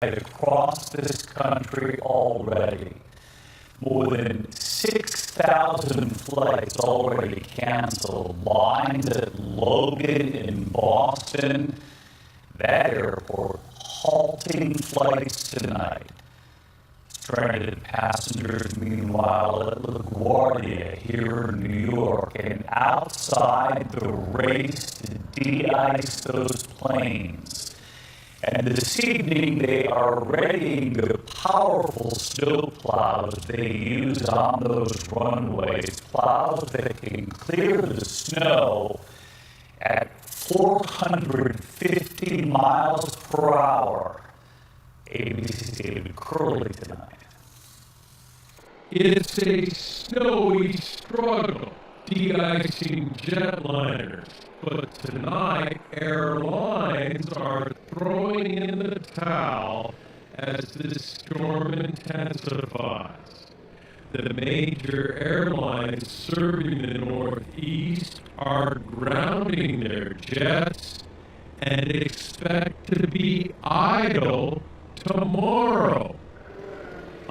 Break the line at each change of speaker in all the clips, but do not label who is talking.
across this country already. More than 6,000 flights already canceled. Lines at Logan in Boston, that airport, halting flights tonight. Stranded passengers, meanwhile, at LaGuardia here in New York, and outside the race to de-ice those planes. And this evening, they are readying the powerful snow plows they use on those runways, plows that can clear the snow at 450 miles per hour. ABC's David Curley tonight.
It's a snowy struggle de-icing jetliners, but tonight airlines are throwing in the towel as the storm intensifies. The major airlines serving the Northeast are grounding their jets and expect to be idle tomorrow.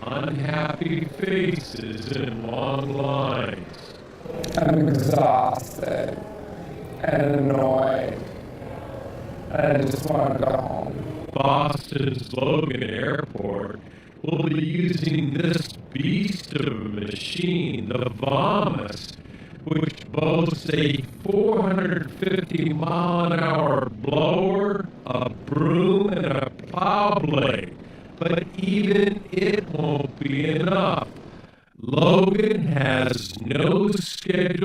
Unhappy faces in long lines.
I'm exhausted and annoyed. I just want to go home.
Boston's Logan Airport will be using this beast of a machine, the Vomus, which boasts a 450-mile-an-hour blower, a broom, and a plow blade. But even it won't be enough. Logan has no schedule